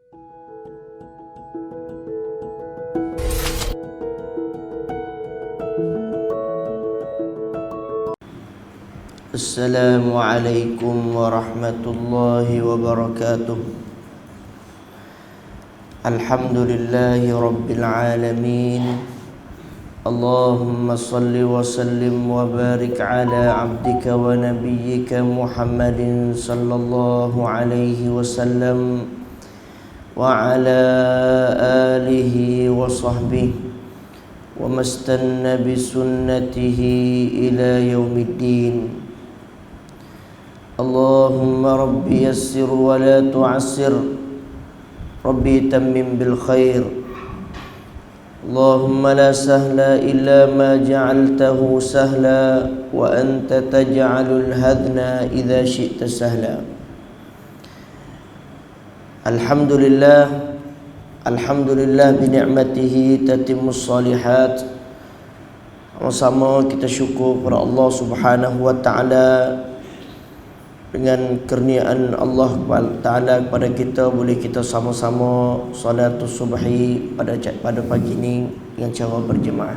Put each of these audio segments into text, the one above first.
Assalamualaikum warahmatullahi wabarakatuh. Alhamdulillahi rabbil alamin. Allahumma salli wa sallim wa barik ala abdika wa nabiyyika Muhammadin sallallahu alaihi wasallam wa ala alihi wa sahbihi wa mastanna bi sunnatihi ila yaumiddin. Allahumma rabbi yassir wa la tu'assir, rabbi tammim bil khair. Allahumma la sahla illa ma ja'altahu sahla wa anta taj'alul hadna idza syi'ta sahla. Alhamdulillah, alhamdulillah bi ni'matihi tatimmus shalihat. Sama-sama kita syukur kepada Allah Subhanahu wa taala dengan kurniaan Allah Ta'ala kepada kita, boleh kita sama-sama salatus subhi pada pagi ini dengan cara berjemaah.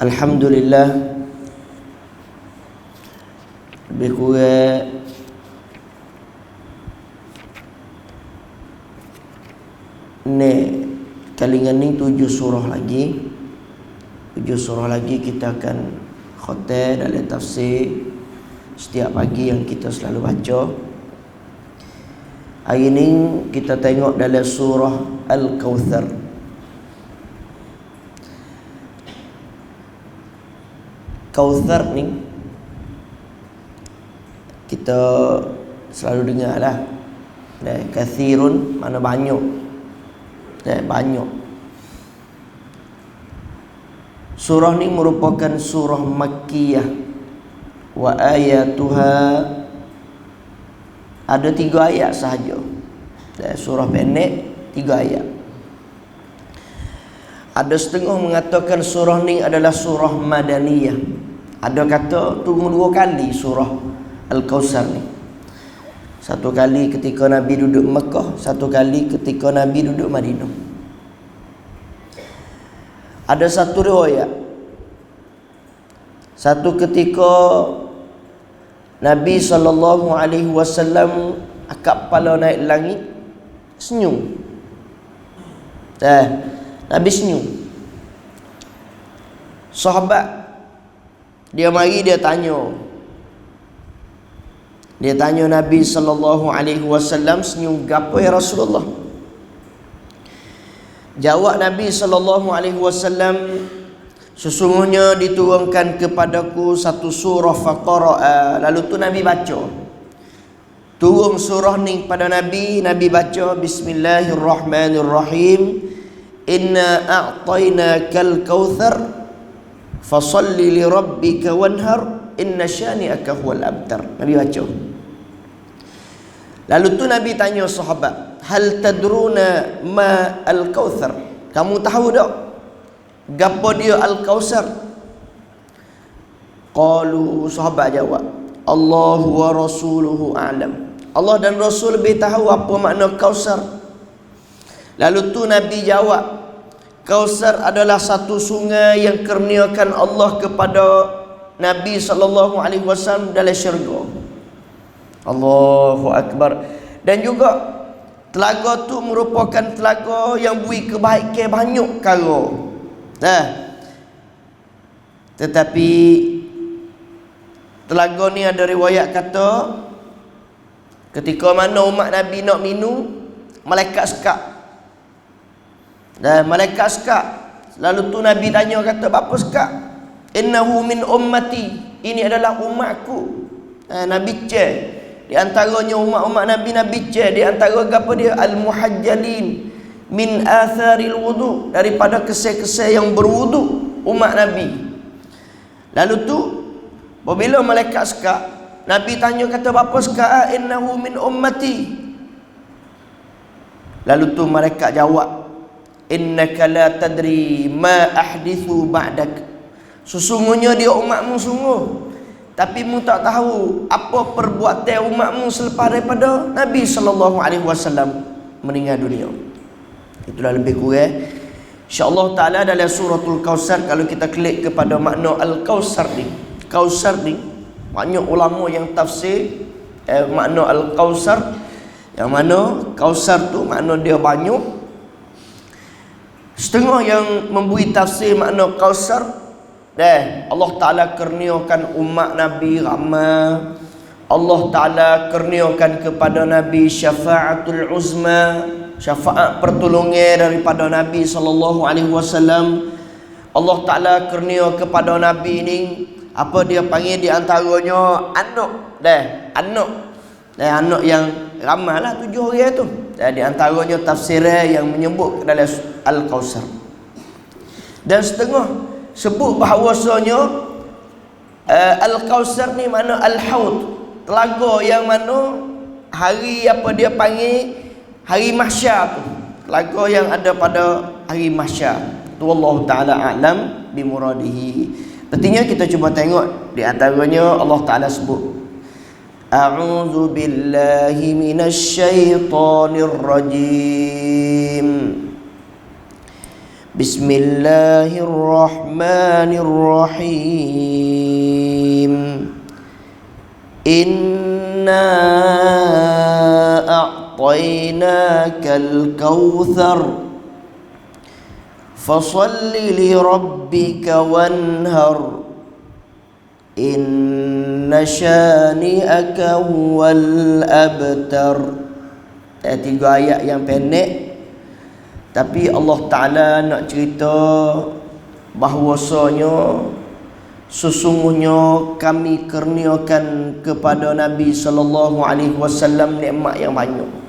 Alhamdulillah, lebih kurang ni kalingan ni 7 surah lagi. 7 surah lagi kita akan khatam dalam tafsir setiap pagi yang kita selalu baca. Hari ini kita tengok dalam surah Al-Kautsar. Kautsar ni kita selalu dengar lah. Kathirun mana banyak. Banyak. Surah ni merupakan surah Makkiyah. Wa ayatuha, ada 3 ayat sahaja. Surah pendek 3 ayat. Ada setengah mengatakan surah ni adalah surah Madaniyah. Ada kata turun 2 kali surah Al-Kautsar ni. 1 kali ketika Nabi duduk Mekah, 1 kali ketika Nabi duduk Madinah. Ada satu riwayat, satu ketika Nabi SAW akak kepala naik langit, senyum. Nabi senyum. Sahabat dia mari dia tanya. Dia tanya Nabi SAW, senyum gapo ya Rasulullah? Jawab Nabi SAW, sesungguhnya diturunkan kepadaku satu surah faqara'a. Lalu tu Nabi baca. Turun surah ni pada Nabi, Nabi baca Bismillahirrahmanirrahim. Inna a'tainakal kautsar fasalli li rabbika wanhar inna syani'aka huwal abtar. Nabi baca. Lalu tu Nabi tanya sahabat, hal tadruna ma al-kautsar? Kamu tahu tak gapo dia Al-Kautsar? Qalu, sahabat jawab, Allah wa rasuluhu a'lam. Allah dan Rasul lebih tahu apa makna Kautsar. Lalu tu Nabi jawab, Kautsar adalah satu sungai yang kurniakan Allah kepada Nabi SAW dalam syurga. Allahu Akbar. Dan juga telaga tu merupakan telaga yang beri kebaikan banyak kala. Tetapi telaga ni ada riwayat kata ketika mana umat Nabi nak minum, malaikat sekat. Malaikat sekat. Lalu tu Nabi tanya kata, "Apa sekat?" "Innahu min ummati." Ini adalah umatku. Nabi cek. Di antaranya umat-umat Nabi, Nabi cek. Di antara apa dia? Al-muhajjalin min atharil wudu, daripada kesel-kesel yang berwudu umat Nabi. Lalu tu apabila malaikat sekat, Nabi tanya kata, "Bapa sekat?" "Innahu min ummati." Lalu tu malaikat jawab, "Innaka la tadri ma ahdithu ba'dak." Sesungguhnya dia umatmu sungguh Tapi mu tak tahu apa perbuatan umatmu selepas daripada Nabi SAW meninggal dunia. Itulah lebih kurang insya-Allah taala dalam suratul Kausar. Kalau kita klik kepada makna al-Kausar ni, Kausar ni banyak ulama yang tafsir makna al-Kausar, yang mana Kausar tu makna dia banyak. Setengah yang memberi tafsir makna Kausar, Allah Ta'ala kurniakan umat Nabi ramai. Allah Ta'ala kurniakan kepada Nabi syafa'atul uzma, syafaat pertolongan daripada Nabi SAW. Allah Ta'ala kurnia kepada Nabi ni apa dia panggil di antaranya anak. Anak yang ramai lah 7 orang tu. Di antaranya tafsirnya yang menyebut dalam Al-Kausar. Dan setengah sebut bahawasanya Al-Kausar ni mana Al-Haud, telaga yang mana hari apa dia panggil hari mahsyar tu, telaga yang ada pada hari mahsyar tu. Allah Ta'ala a'lam bimuradihi. Artinya kita cuba tengok di antaranya Allah Ta'ala sebut a'udzu billahi minasyaitonir rajim. Bismillahirrahmanirrahim. Inna a'tainakal kautsar fasalli li rabbika wanhar inna syani'aka huwal abtar. 3 ayat yang pendek, tapi Allah Ta'ala nak cerita bahawasanya sesungguhnya kami kurniakan kepada Nabi SAW nikmat yang banyak.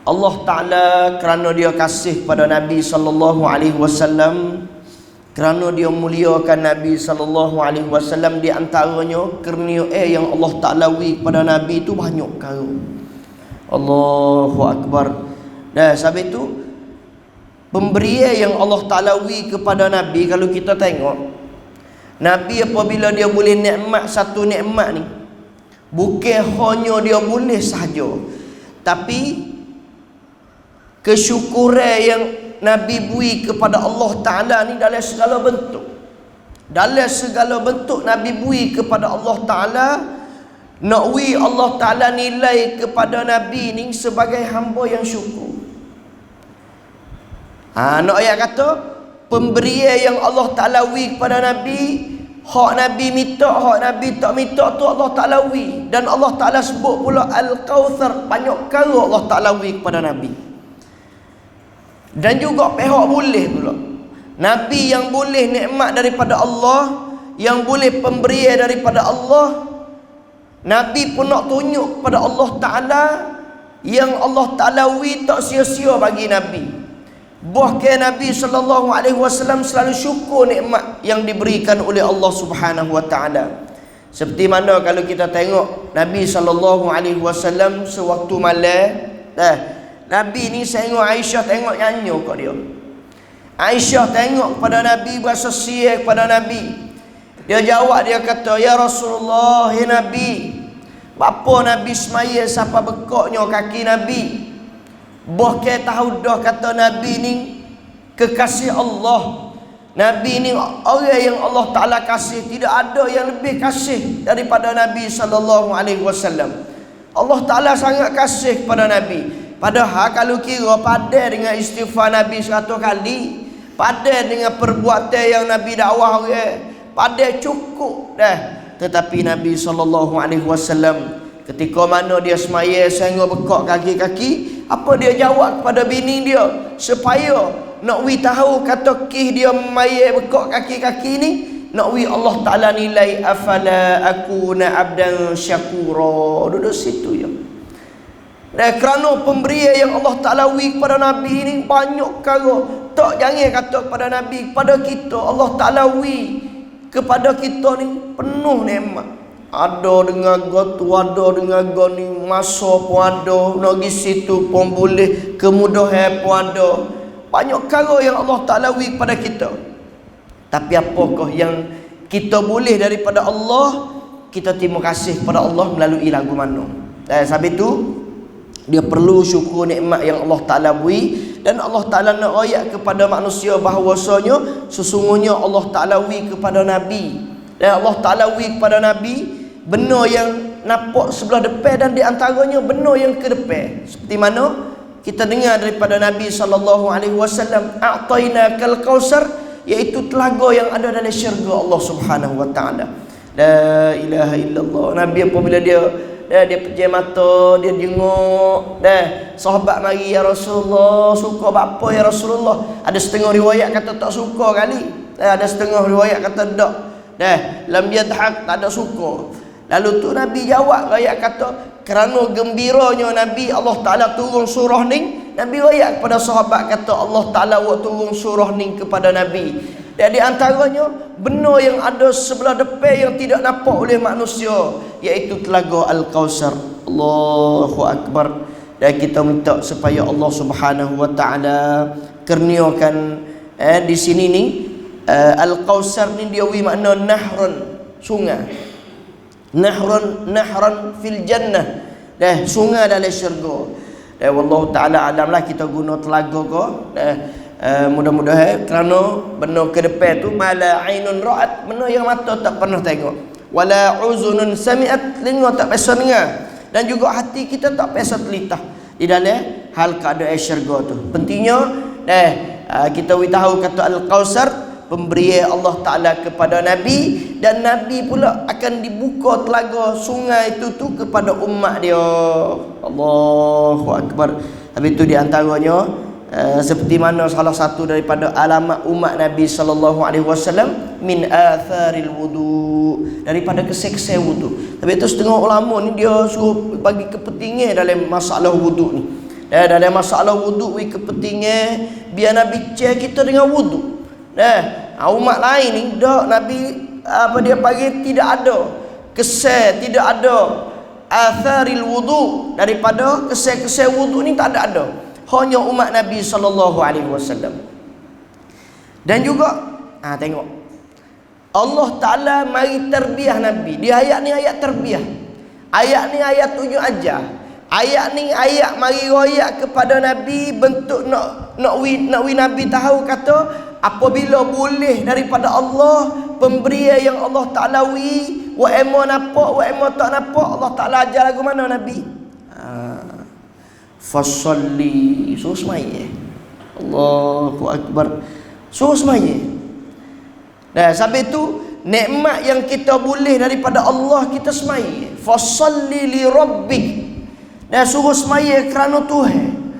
Allah Ta'ala kerana dia kasih pada Nabi SAW, kerana dia muliakan Nabi SAW, di antaranya kurnia yang Allah Ta'ala beri kepada Nabi itu banyak kali. Allahu Akbar. Dan sebab itu pemberian yang Allah Ta'ala beri kepada Nabi, kalau kita tengok Nabi apabila dia boleh nikmat satu nikmat ni, bukan hanya dia boleh sahaja, tapi kesyukuran yang Nabi beri kepada Allah Ta'ala ni dalam segala bentuk. Dalam segala bentuk Nabi beri kepada Allah Ta'ala. Nak beri Allah Ta'ala nilai kepada Nabi ni sebagai hamba yang syukur. Nak ayat kata pemberian yang Allah Ta'ala beri kepada Nabi, hak Nabi minta, hak Nabi tak minta tu Allah Ta'ala beri. Dan Allah Ta'ala sebut pula Al-Kautsar, banyak kali Allah Ta'ala beri kepada Nabi. Dan juga pihak boleh pula, Nabi yang boleh nikmat daripada Allah, yang boleh pemberian daripada Allah, Nabi pun nak tunjuk kepada Allah Ta'ala yang Allah Ta'ala beri tak sia-sia bagi Nabi. Bahkan Nabi SAW selalu syukur nikmat yang diberikan oleh Allah Subhanahu Wa Ta'ala. Seperti mana kalau kita tengok Nabi SAW sewaktu malam, Nabi ni tengok Aisyah tengok nyanyi kat dia. Aisyah tengok kepada Nabi, berasa sia kepada Nabi. Dia jawab, dia kata, ya Rasulullah, ya Nabi, bapa Nabi semaya siapa bekaknya kaki Nabi. Bahkan tahu dah kata Nabi ni kekasih Allah. Nabi ni orang yang Allah Ta'ala kasih, tidak ada yang lebih kasih daripada Nabi SAW. Allah Ta'ala sangat kasih kepada Nabi. Padahal kalau kira padan dengan istighfar Nabi 100 kali, padan dengan perbuatan yang Nabi dakwah orang, padan cukup dah. Tetapi Nabi SAW ketika mana dia semaya sehingga bekak kaki-kaki, apa dia jawab kepada bini dia supaya nak wi tahu kata kih dia maya bekak kaki-kaki ni, nak wi Allah Ta'ala nilai afala akuna abdan syakura. Duduk situ ya. Dan kerana pemberian yang Allah Ta'ala beri kepada Nabi ni banyak kali. Tak jangan kata kepada Nabi, kepada kita Allah Ta'ala beri kepada kita ni penuh nikmat. Ada dengan gotu, ada dengan goni, masa pun ada, nak pergi situ pun boleh, kemudahan pun ada. Banyak kali yang Allah Ta'ala beri kepada kita. Tapi apakah yang kita boleh daripada Allah, kita terima kasih kepada Allah melalui lagu mana. Sebab itu dia perlu syukur nikmat yang Allah Ta'ala beri. Dan Allah Ta'ala nak royak kepada manusia bahawasanya sesungguhnya Allah Ta'ala beri kepada Nabi. Dan Allah Ta'ala beri kepada Nabi benda yang nampak sebelah depan dan di antaranya benda yang ke depan. Seperti mana kita dengar daripada Nabi SAW, a'tainakal kausar, iaitu telaga yang ada dalam syurga Allah Subhanahu wa taala. La ilaha illallah. Nabi apabila dia pejam mata, dia jenguk, sahabat mari, ya Rasulullah, suka apa ya Rasulullah? Ada setengah riwayat kata tak suka kali, ada setengah riwayat kata tak. Lam yadhak, tak ada suka. Lalu tu Nabi jawab, ayat kata kerana gembiranya Nabi, Allah Ta'ala turun surah ni. Nabi ayat kepada sahabat kata Allah Ta'ala turun surah ni kepada Nabi. Dan di antaranya benda yang ada sebelah depan yang tidak nampak oleh manusia, iaitu telaga Al-Kausar. Allahu Akbar. Dan kita minta supaya Allah Subhanahu wa taala kurniakan di sini ni Al-Kausar ni dia makna nahrun, sungai. Nahran fil jannah, sungai dalam syurga. Wallahu taala alam lah kita guna telaga ko. Mudah-mudahan kerana benda ke depan tu mala ainun ra'at, benda yang mata tak pernah tengok, wala uzunun sami'at, telinga tak biasa dengar, dan juga hati kita tak biasa telitah di dalam hal keadaan syurga tu. Pentingnya kita tahu kata Al-Kausar, pemberian Allah Ta'ala kepada Nabi, dan Nabi pula akan dibuka telaga sungai itu tu kepada umat dia. Allahu Akbar. Habis itu diantaranya seperti mana salah satu daripada alamat umat Nabi SAW, min atharil wudu, daripada keseksa wudu. Tapi itu setengah ulama ni dia suruh bagi kepentingan dalam masalah wudu ni. Dalam masalah wudu ni kepentingan biar Nabi cek kita dengan wudu. Umat lain ni dak Nabi dia bagi tidak ada kesal, tidak ada atharil wudu, daripada kesal wudu ni tak ada. Hanya umat Nabi SAW. Dan juga tengok Allah Ta'ala mari terbiah Nabi. Di ayat ni ayat terbiah. Ayat ni ayat tunjuk ajar. Ayat ni ayat mari royak kepada Nabi, bentuk nak wi Nabi tahu kata apabila boleh daripada Allah, pemberian yang Allah Ta'ala wi, wa emo nampak, wa emo tak nampak, Allah Ta'ala ajar lagu mana Nabi? Fasalli, suruh semaya. Allahu Akbar, suruh semaya. Sampai tu nikmat yang kita boleh daripada Allah, kita semaya. Fasalli li rabbik, suruh semaya kerana Tuhan.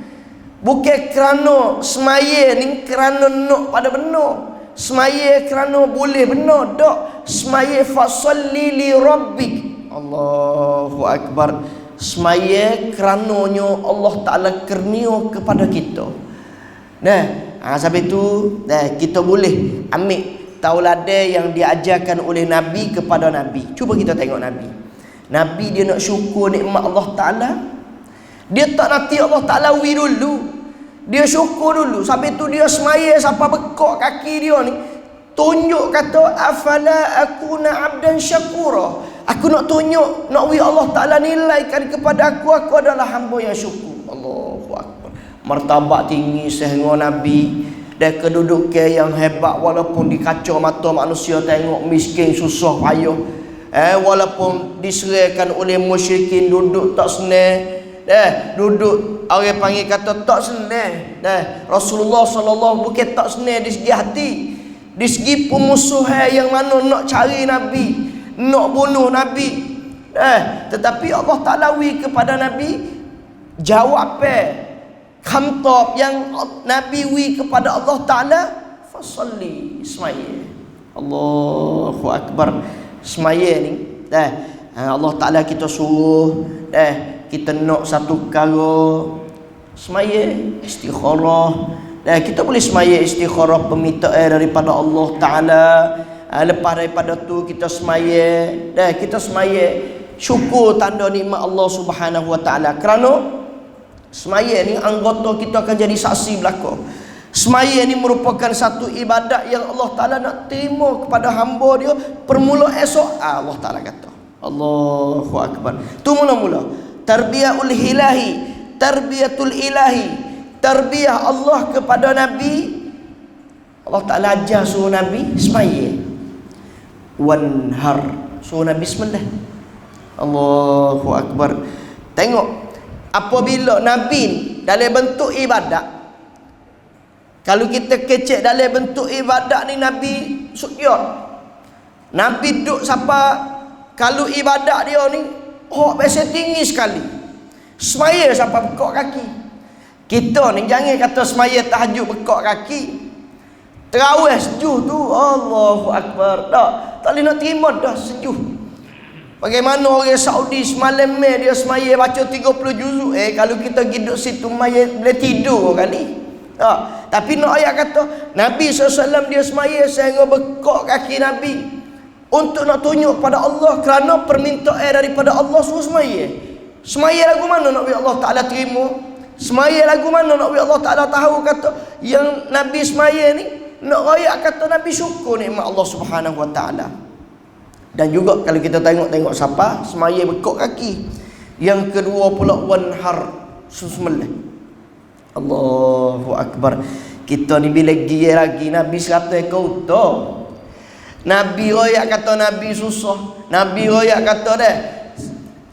Bukan kerana semaya ni kerana nak pada benar, semaya kerana boleh benar, tak. Semaya fasalli li rabbik. Allahu Akbar. Semaya kerananya Allah Ta'ala kurnia kepada kita. Sampai itu kita boleh ambil tauladan yang diajarkan oleh Nabi kepada Nabi. Cuba kita tengok Nabi. Nabi dia nak syukur nikmat Allah Ta'ala. Dia tak nanti Allah Ta'ala wi dulu, dia syukur dulu. Sampai tu dia semaya sampai bekok kaki dia ni, tunjuk kata afala akuna abdan syakura. Aku nak tunjuk, nak wi Allah Ta'ala nilaikan kepada aku adalah hamba yang syukur. Allahu Akbar. Martabat tinggi sehingga Nabi, dan kedudukan yang hebat, walaupun dikacau mata manusia tengok miskin susah payah, walaupun diserahkan oleh musyrikin, duduk tak senang, duduk orang panggil kata tak senang. Rasulullah SAW bukan tak senang di segi hati, di segi pemusuhan yang mana nak cari Nabi, nak bunuh Nabi, tetapi Allah Ta'ala wi kepada Nabi jawab khamtab yang Nabi wi kepada Allah Ta'ala, fasalli, semaya. Allahu Akbar. Semaya ni Allah Ta'ala kita suruh kita nak satu perkara, semaya istikharah. Kita boleh semaya istikharah permintaan daripada Allah Ta'ala. Lepas daripada tu kita semaya, kita semaya syukur tanda nikmat Allah Subhanahu wa taala. Kerana semaya ni anggota kita akan jadi saksi belaka. Semaya ni merupakan satu ibadat yang Allah Ta'ala nak terima kepada hamba dia permula esok. Allah Ta'ala kata, Allahu akbar. Tu mula-mula tarbiyatul ilahi, tarbiyatul ilahi, tarbiyah Allah kepada Nabi. Allah Ta'ala ajar suruh Nabi semaya, wanhar, suruh Nabi sembelih. Allahu akbar. Tengok, apabila Nabi ni dalam bentuk ibadat, kalau kita kecek dalam bentuk ibadat ni, Nabi sujud. Nabi duduk siapa, kalau ibadat dia ni biasa tinggi sekali, semaya sampai bekok kaki. Kita ni jangan kata semaya tahajud bekok kaki, terawih sejuh tu Allahu akbar, tak boleh nak terima dah sejuh. Bagaimana orang Saudi semalam dia semaya baca 30 juzuk. Kalau kita hidup situ semaya boleh tidur kali. Tapi nak ayat kata Nabi SAW dia semaya sehingga bekok kaki Nabi, untuk nak tunjuk pada Allah, kerana permintaan daripada Allah suruh semaya. Semaya lagu mana nak biar Allah Ta'ala terima? Semaya lagu mana nak biar Allah Ta'ala tahu kata yang Nabi semaya ni, nak rayak kata Nabi syukur nikmat Allah Subhanahu Wa Ta'ala. Dan juga kalau kita tengok siapa semaya bekok kaki. Yang kedua pula wanhar, sembelih. Allahu akbar. Kita ni bila gigi lagi Nabi 100 ekor unta. Nabi royak kata Nabi susah. Nabi royak kata dah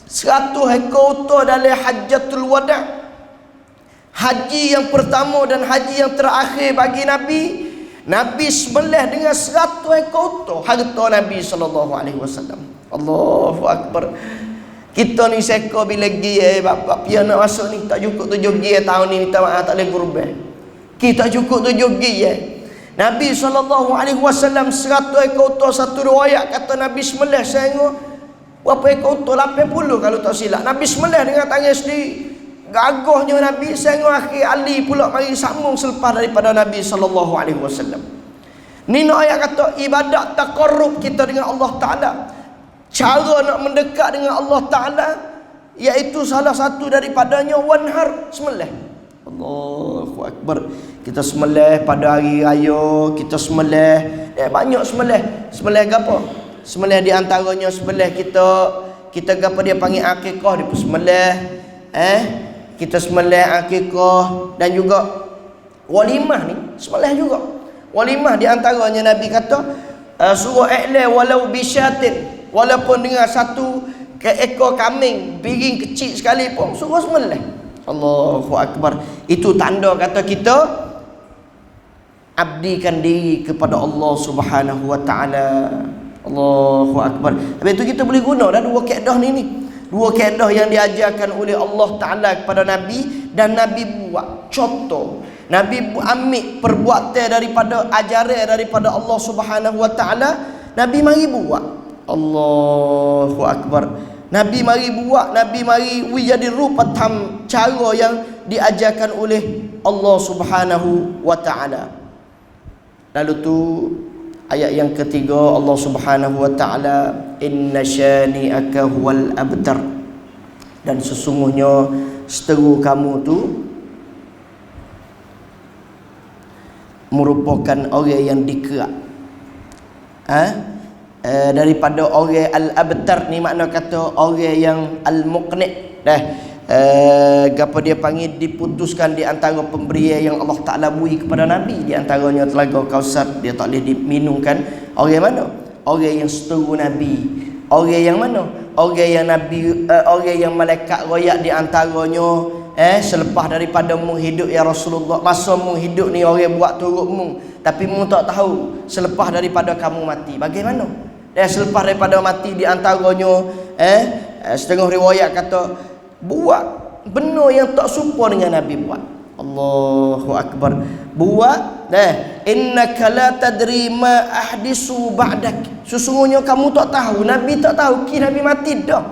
100 ekor unta dalam hajjatul wada', haji yang pertama dan haji yang terakhir bagi Nabi. Nabi sembelih dengan 100 ekor unta, harta Nabi SAW. Allahu akbar. Kita ni seko bila gigi bapak pian nak masuk ni tak cukup 7 gigi tahun ni, minta maaf tak boleh kurban. Kita cukup 7 gigi. Nabi SAW 100 ekor unta. Satu riwayat kata Nabi sembelih sehingga berapa ekor unta, 80 kalau tak silap. Nabi sembelih dengan tangan sendiri. Gagahnya Nabi sehingga akhir Ali pula mari sambung selepas daripada Nabi SAW. Ni nak ayat kata ibadat taqarrub kita dengan Allah Ta'ala, cara nak mendekat dengan Allah Ta'ala, iaitu salah satu daripadanya wanhar, sembelih. Allahu akbar. Kita sembelih pada hari raya, kita sembelih banyak sembelih. Sembelih apa? Sembelih di antaranya sembelih kita apa dia panggil akikah, dia pun sembelih. Kita sembelih akikah, dan juga walimah ni sembelih juga. Walimah di antaranya Nabi kata suruh i'la walau bisyatin, walaupun dengan satu ekor kambing piring kecil sekalipun suruh sembelih. Allahu akbar. Itu tanda kata kita abdikan diri kepada Allah Subhanahu Wa Ta'ala. Allahu akbar. Habis itu kita boleh guna dah dua kaedah ni. Dua kaedah yang diajarkan oleh Allah Ta'ala kepada Nabi, dan Nabi buat contoh. Nabi ambil perbuatan daripada ajaran daripada Allah Subhanahu Wa Ta'ala, Nabi mari buat. Allahu akbar. Nabi mari buat, Nabi mari jadi rupatam cara yang diajarkan oleh Allah Subhanahu Wa Ta'ala. Lalu tu ayat yang ketiga, Allah Subhanahu Wa Ta'ala, inna syani'aka huwal abtar, dan sesungguhnya seteru kamu tu merupakan orang yang dikerak. Daripada orang al-abtar ni makna kata orang yang al-muqni'. Apa dia panggil, diputuskan di antara pemberian yang Allah Ta'ala beri kepada Nabi, di antaranya telaga Kausar, dia tak boleh diminumkan. Orang mana? Orang yang seteru Nabi. Orang yang mana? Orang yang Nabi, orang yang malaikat royak di antaranya. Selepas daripada mu hidup ya Rasulullah, masa mu hidup ni orang buat turut mu, tapi mu tak tahu selepas daripada kamu mati bagaimana. Selepas daripada mati di antaranya setengah riwayat kata buat benda yang tak serupa dengan Nabi buat. Allahu akbar. Buat innaka la tadri ma ahdisu ba'dak, sesungguhnya kamu tak tahu, Nabi tak tahu Nabi mati dah.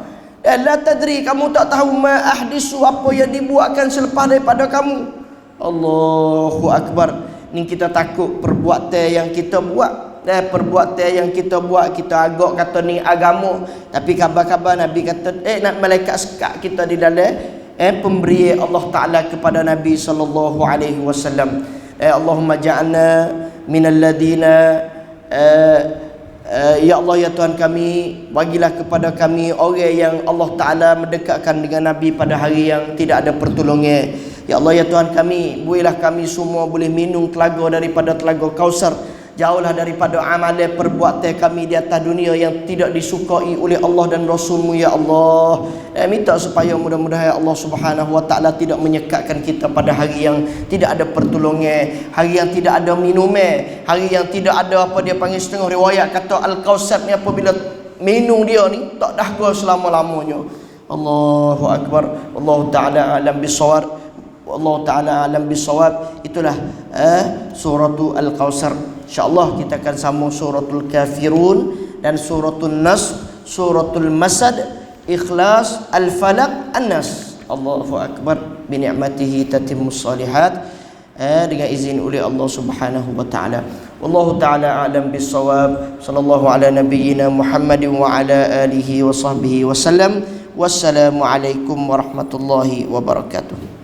La tadri, kamu tak tahu ma ahdisu, apa yang dibuatkan selepas daripada kamu. Allahu akbar. Ni kita takut perbuatan yang kita buat, perbuatan yang kita buat, kita agak kata ni agama, tapi khabar-khabar Nabi kata nak malaikat sekat kita di dalam pemberian Allah Ta'ala kepada Nabi sallallahu alaihi wasallam. Allahumma ja'alna minal ladina Ya Allah ya Tuhan kami, bagilah kepada kami orang yang Allah Ta'ala mendekatkan dengan Nabi pada hari yang tidak ada pertolongan. Ya Allah ya Tuhan kami, bolehlah kami semua boleh minum telaga daripada telaga Kausar. Jauhlah daripada amalan perbuatan kami di atas dunia yang tidak disukai oleh Allah dan Rasul-Mu ya Allah. Dan minta supaya mudah-mudahan Allah Subhanahu wa taala tidak menyekatkan kita pada hari yang tidak ada pertolongan, hari yang tidak ada minuman, hari yang tidak ada apa dia panggil setengah riwayat kata Al-Kausar ni apabila minum dia ni tak dahaga selama-lamanya. Allahu akbar. Wallahu taala alam bisawab. Allah Ta'ala alam bisawab. Itulah suratul Al-Kausar. InsyaAllah kita akan sambung suratul Kafirun dan suratul Nas, suratul Masad, Ikhlas, Al-Falaq, An-Nas. Allahu Akbar. Bini'matihi tatimmus salihat. Dengan izin oleh Allah Subhanahu wa Ta'ala. Wallahu Ta'ala alam bisawab. Sallallahu ala nabiyyina Muhammadin wa ala alihi wa sahbihi wa sallam. Wassalamualaikum warahmatullahi wabarakatuh.